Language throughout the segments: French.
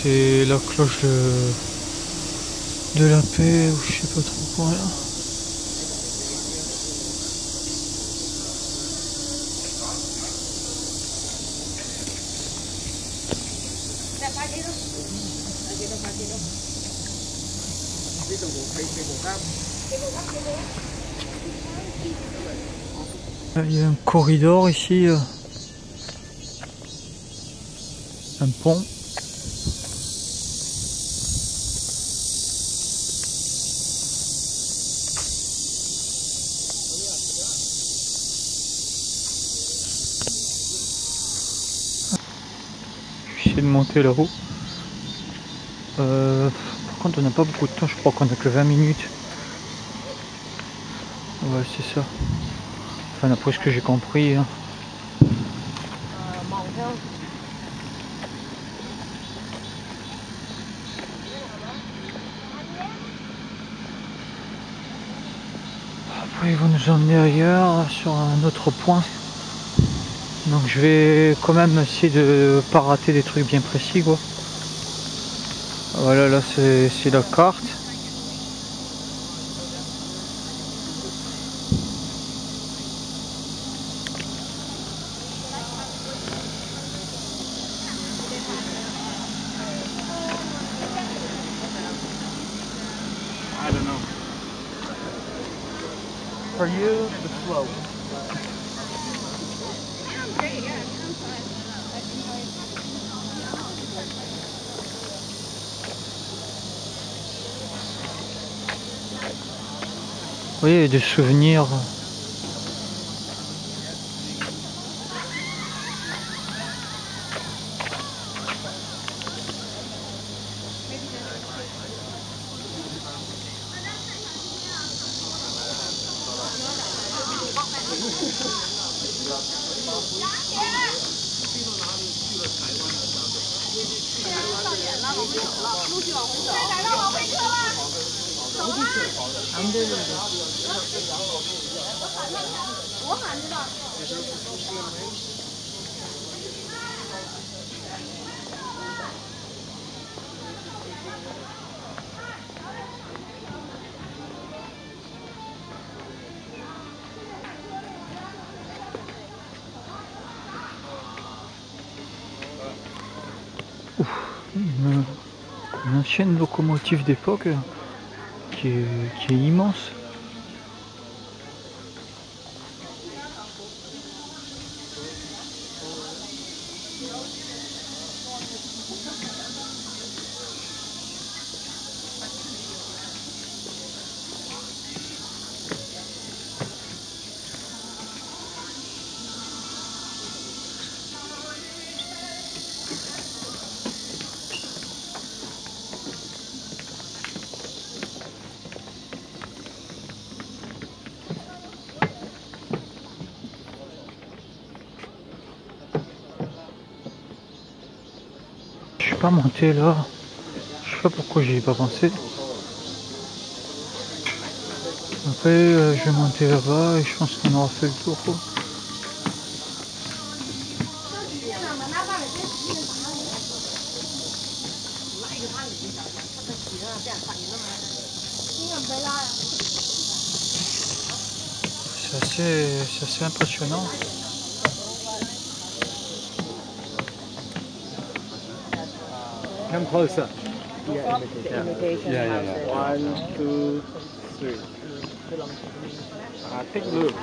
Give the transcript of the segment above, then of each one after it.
c'est la cloche de la paix, ou je sais pas trop quoi là. Il y a un corridor ici, un pont. Je vais essayer de monter là-haut. Par contre on n'a pas beaucoup de temps, je crois qu'on a que 20 minutes. Ouais, c'est ça. Enfin, d'après ce que j'ai compris. Hein. Après, ils vont nous emmener ailleurs, sur un autre point. Donc, je vais quand même essayer de pas rater des trucs bien précis, quoi. Voilà, là, c'est la carte. I don't know. For you, the flow. Oui, il y a des souvenirs. Une ancienne locomotive d'époque qui est immense. Je suis pas monté là. Je sais pas pourquoi j'y ai pas pensé. Après, je vais monter là-bas et je pense qu'on aura fait le tour. Quoi. C'est assez impressionnant. Come closer. Yeah, imitation houses. 1, 2, 3. Take a look.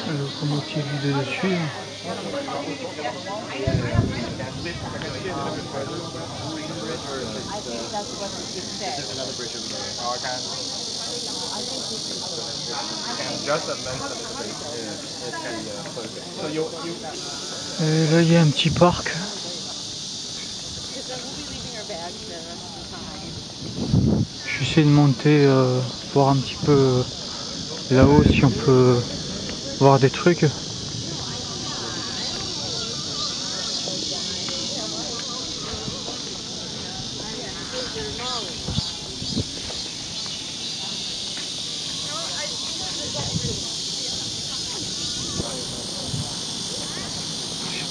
La locomotive vide dessus. I think that's what you said. Another bridge over there. Oh, I can. I think this is Just a length of the bridge. Yeah, it's kind of perfect. So you. Et là, il y a un petit parc. because then we'll be leaving our bags there the rest of the time. Je vais essayer de monter, voir un petit peu là-haut si on peut voir des trucs.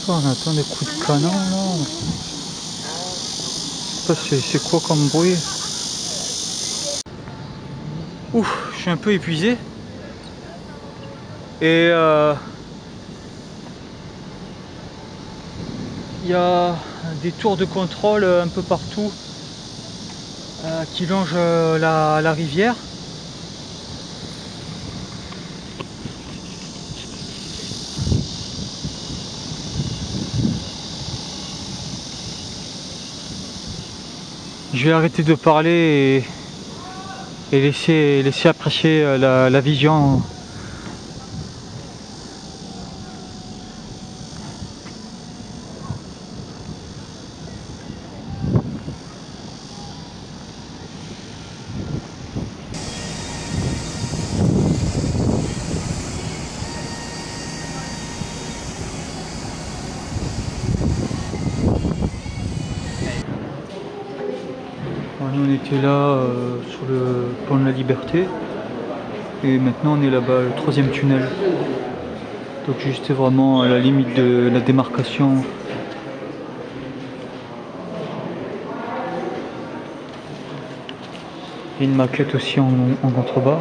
On attend des coups de canon là. Je sais pas c'est quoi comme bruit. Ouf, je suis un peu épuisé. Et il y a des tours de contrôle un peu partout qui longent la rivière. Je vais arrêter de parler et laisser apprécier la vision. Nous on était là sur le pont de la Liberté et maintenant on est là-bas, le 3e tunnel. Donc juste vraiment à la limite de la démarcation. Il y a une maquette aussi en contrebas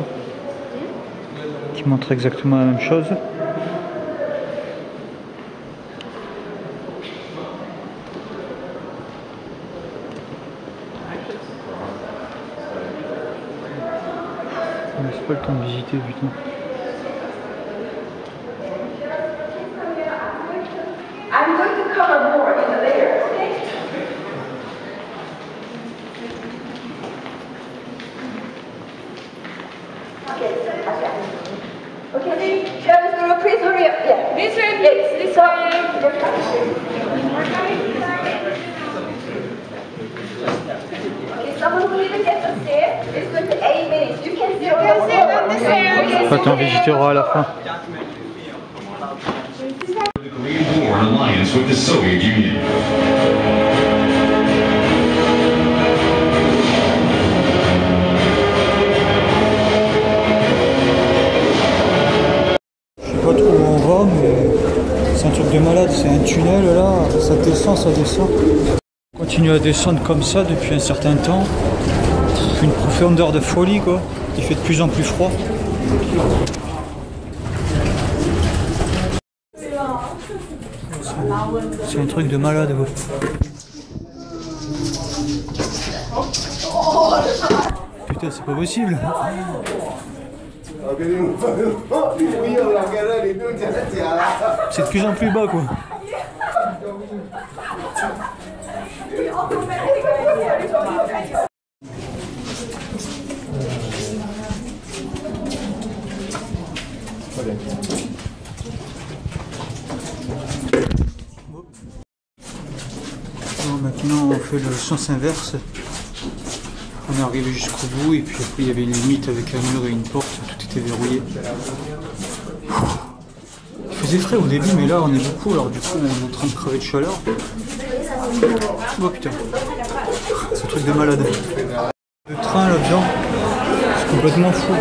qui montre exactement la même chose. C'est pas le temps de visiter, putain. I'm going to cover more in the layers, okay? Okay, Travis, girl, please hurry up. Yeah. This way, please. This way. Okay, someone who didn't get the stairs, it's going to 8 minutes. You can sit on the stairs. Attends, visitera à la fin. The Korean War alliance with the Soviet Union. Je sais pas trop où on va, mais c'est un truc de malade, c'est un tunnel là, ça descend, ça descend. On continue à descendre comme ça depuis un certain temps. Une profondeur de folie quoi, il fait de plus en plus froid. C'est un truc de malade quoi. Putain c'est pas possible. C'est de plus en plus bas quoi. Bon, maintenant on fait le sens inverse. On est arrivé jusqu'au bout et puis après il y avait une limite avec un mur et une porte, tout était verrouillé. Il faisait frais au début mais là on est beaucoup alors du coup on est en train de crever de chaleur. Oh putain, c'est un truc de malade. Le train là-dedans, c'est complètement fou.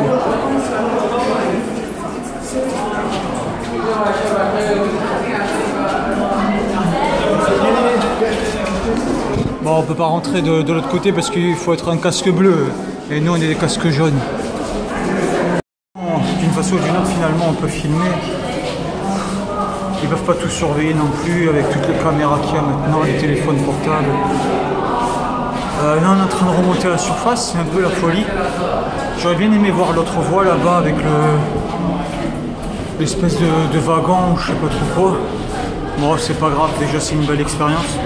Bon, on peut pas rentrer de l'autre côté parce qu'il faut être un casque bleu et nous on est des casques jaunes. D'une façon ou d'une autre finalement on peut filmer. Ils peuvent pas tout surveiller non plus avec toutes les caméras qu'il y a maintenant, les téléphones portables. Là on est en train de remonter à la surface, c'est un peu la folie. J'aurais bien aimé voir l'autre voie là-bas avec l'espèce de wagon, je sais pas trop quoi. Bon c'est pas grave, déjà c'est une belle expérience.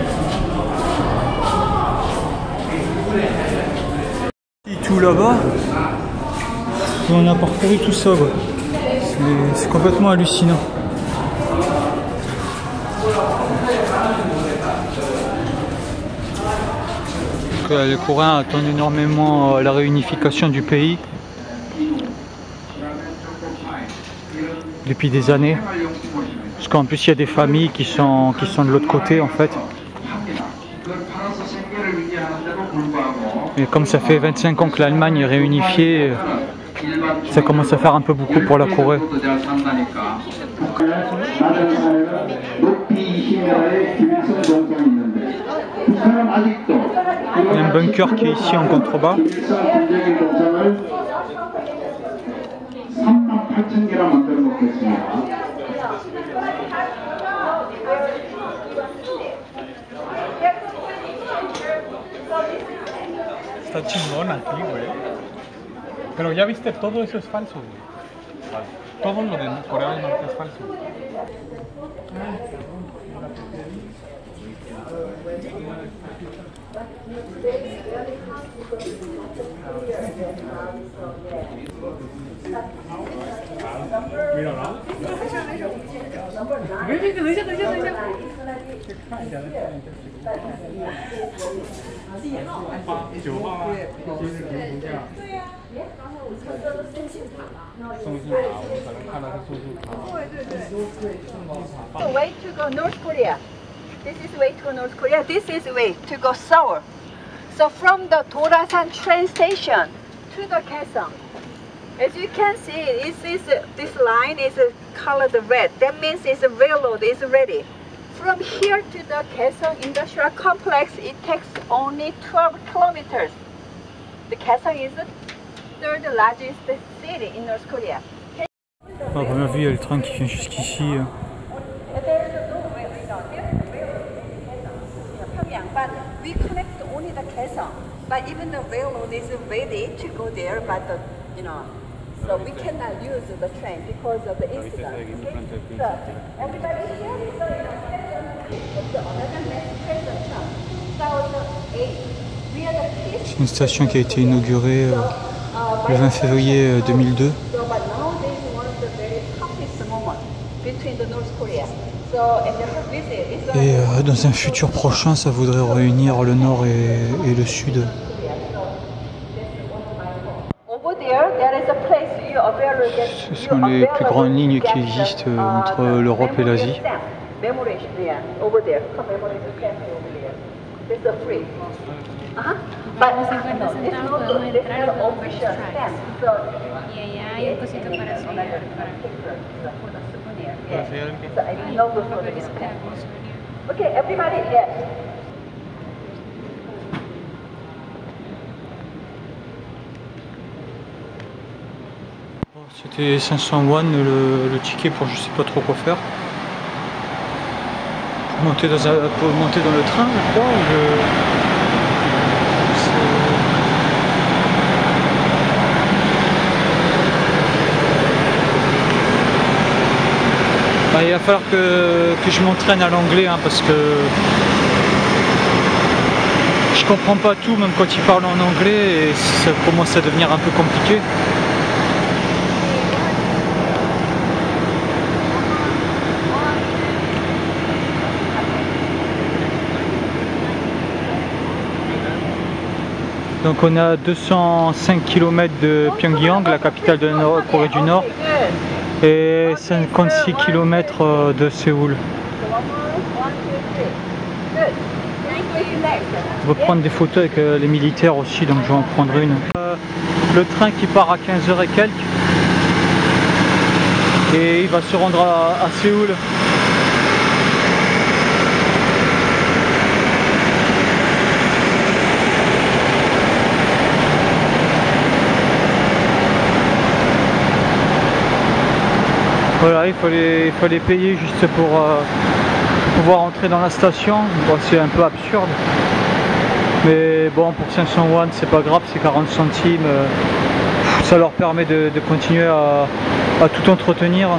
Et tout là-bas, on a parcouru tout ça, c'est complètement hallucinant. Les Coréens attendent énormément la réunification du pays depuis des années, parce qu'en plus il y a des familles qui sont de l'autre côté en fait. Et comme ça fait 25 ans que l'Allemagne est réunifiée, ça commence à faire un peu beaucoup pour la Corée. Il y a un bunker qui est ici en contrebas. 38,000개나 만들어 놓겠습니다. Está chingona aquí, güey. Pero ya viste, todo eso es falso, güey. Todo lo de Corea del Norte es falso. Mira, ¿no? The way to go North Korea. This is way to go North Korea. This is way to go Seoul. So from the Dorasan train station to the Kaesong, as you can see, this line is colored red. That means the railroad is ready. From here to the Kaesong Industrial Complex, it takes only 12 kilometers. The Kaesong is the third largest city in North Korea. À première vue, il y a le train qui vient jusqu'ici. But we connect only the Kaesong. But even the railroad is ready to go there, but so we cannot use the train because of the incident. Okay? So everybody here is C'est une station qui a été inaugurée le 20 février 2002. Et dans un futur prochain, ça voudrait réunir le nord et le sud. Ce sont les plus grandes lignes qui existent entre l'Europe et l'Asie. But no, it's not the official stamp. So Y allá hay un cosito para sellar, So I didn't know before para this. que como souvenir. Okay, everybody, yes. C'était 500 won le ticket pour je sais pas trop quoi faire. Pour monter dans le train, je crois. Il va falloir que je m'entraîne à l'anglais parce que je comprends pas tout, même quand ils parlent en anglais, et ça commence à devenir un peu compliqué. Donc on est à 205 km de Pyongyang, la capitale de la Corée du Nord, et 56 km de Séoul. Je vais prendre des photos avec les militaires aussi, donc je vais en prendre une. Le train qui part à 15h et quelques, et il va se rendre à Séoul. Voilà, il fallait payer juste pour pouvoir entrer dans la station. Bon, c'est un peu absurde, mais bon, pour 500 won c'est pas grave, c'est 40 centimes, ça leur permet de continuer à tout entretenir.